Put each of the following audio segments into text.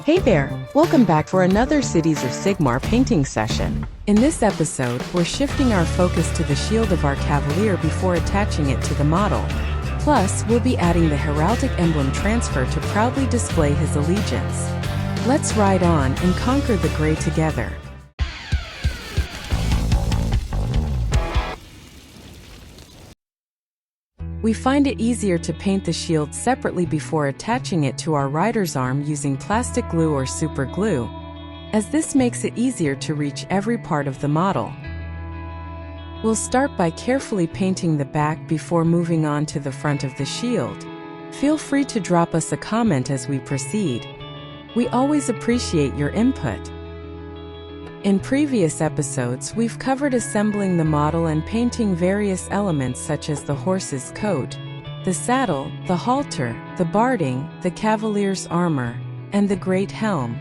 Hey there! Welcome back for another Cities of Sigmar painting session. In this episode, we're shifting our focus to the shield of our Cavalier before attaching it to the model. Plus, we'll be adding the heraldic emblem transfer to proudly display his allegiance. Let's ride on and conquer the gray together. We find it easier to paint the shield separately before attaching it to our rider's arm using plastic glue or super glue, as this makes it easier to reach every part of the model. We'll start by carefully painting the back before moving on to the front of the shield. Feel free to drop us a comment as we proceed. We always appreciate your input. In previous episodes, we've covered assembling the model and painting various elements such as the horse's coat, the saddle, the halter, the barding, the cavalier's armor, and the great helm.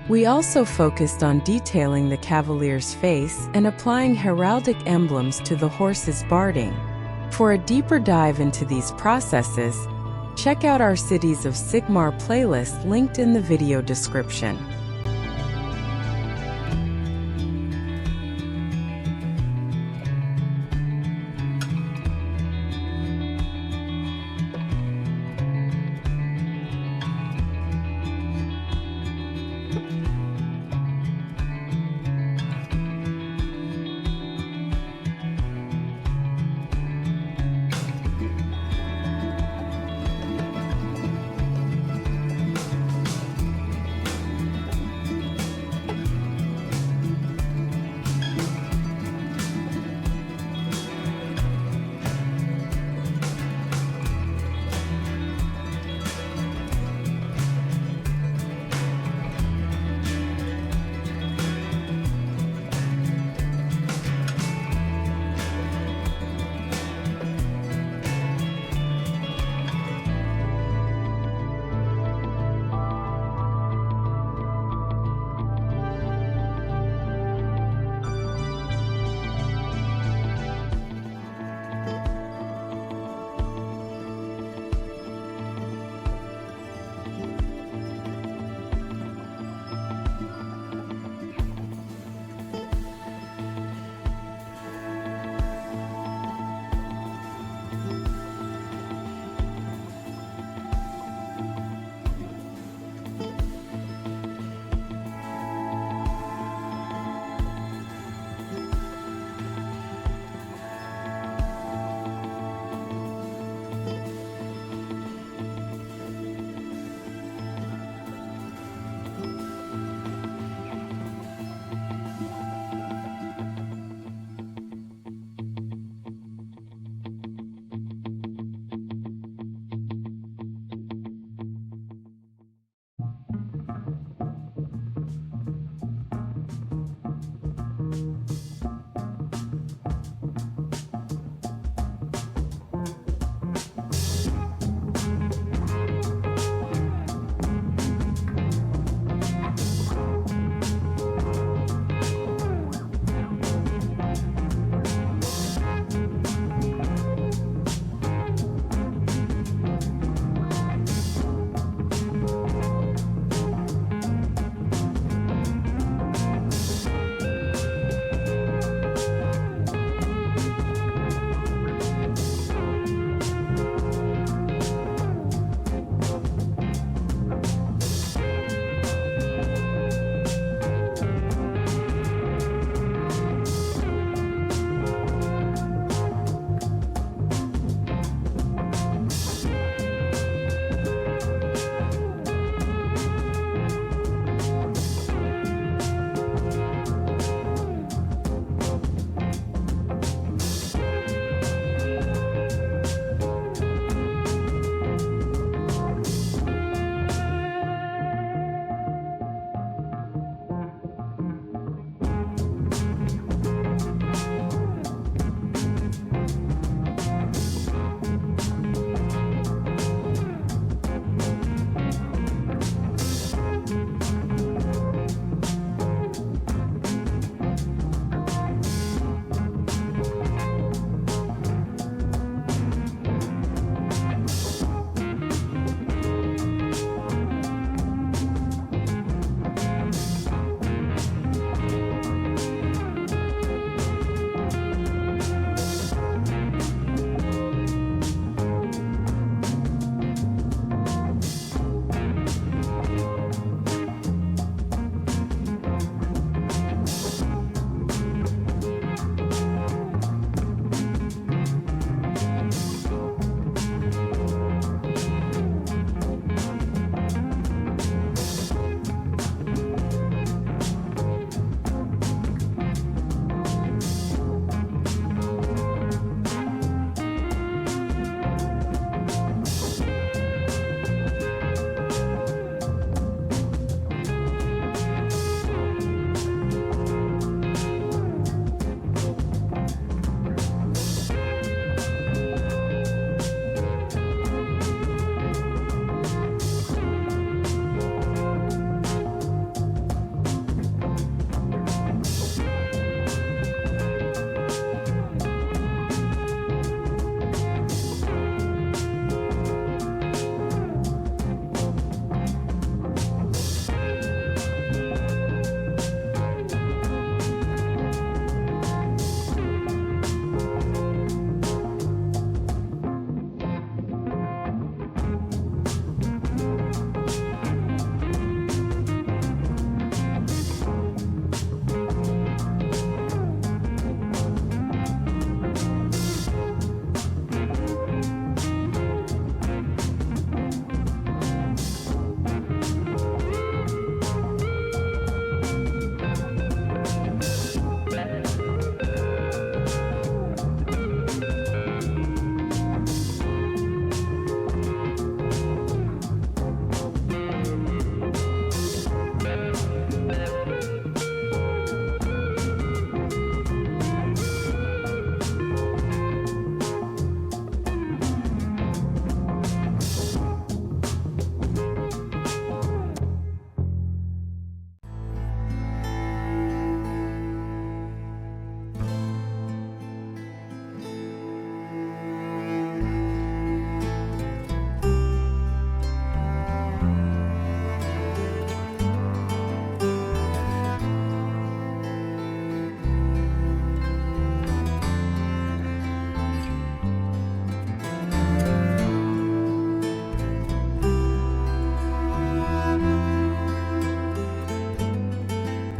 We also focused on detailing the cavalier's face and applying heraldic emblems to the horse's barding. For a deeper dive into these processes, check out our Cities of Sigmar playlist linked in the video description.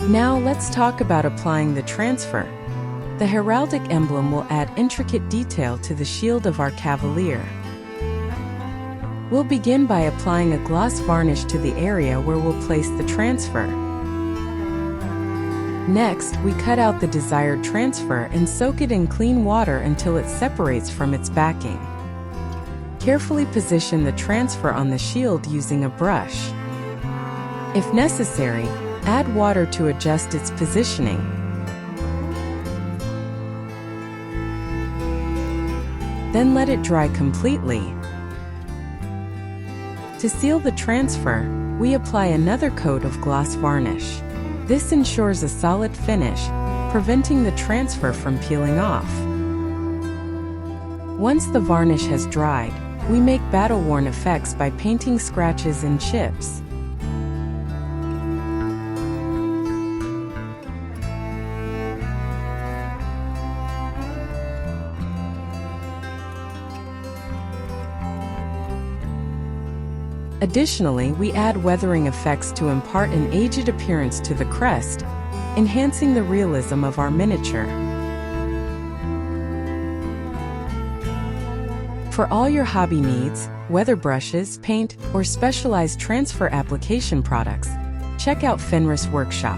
Now let's talk about applying the transfer. The heraldic emblem will add intricate detail to the shield of our Cavalier. We'll begin by applying a gloss varnish to the area where we'll place the transfer. Next, we cut out the desired transfer and soak it in clean water until it separates from its backing. Carefully position the transfer on the shield using a brush. If necessary, add water to adjust its positioning. Then let it dry completely. To seal the transfer, we apply another coat of gloss varnish. This ensures a solid finish, preventing the transfer from peeling off. Once the varnish has dried, we make battle-worn effects by painting scratches and chips. Additionally, we add weathering effects to impart an aged appearance to the crest, enhancing the realism of our miniature. For all your hobby needs, weather brushes, paint, or specialized transfer application products, check out Fenris Workshop.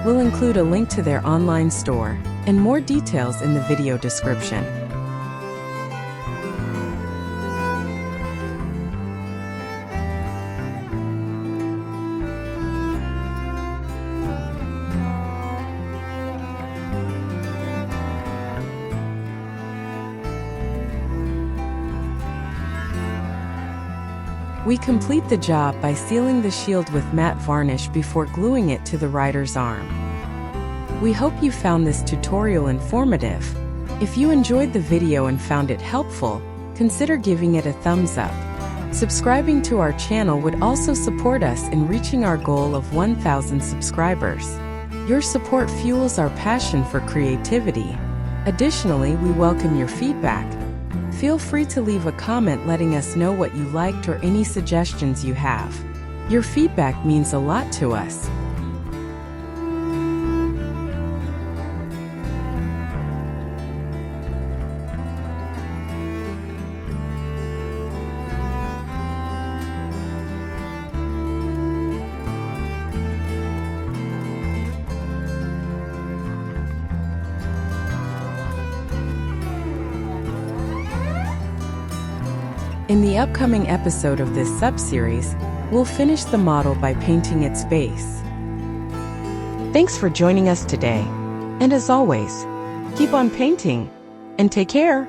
We'll include a link to their online store and more details in the video description. We complete the job by sealing the shield with matte varnish before gluing it to the rider's arm. We hope you found this tutorial informative. If you enjoyed the video and found it helpful, consider giving it a thumbs up. Subscribing to our channel would also support us in reaching our goal of 1,000 subscribers. Your support fuels our passion for creativity. Additionally, we welcome your feedback. Feel free to leave a comment letting us know what you liked or any suggestions you have. Your feedback means a lot to us. In the upcoming episode of this sub-series, we'll finish the model by painting its base. Thanks for joining us today. And as always, keep on painting and take care.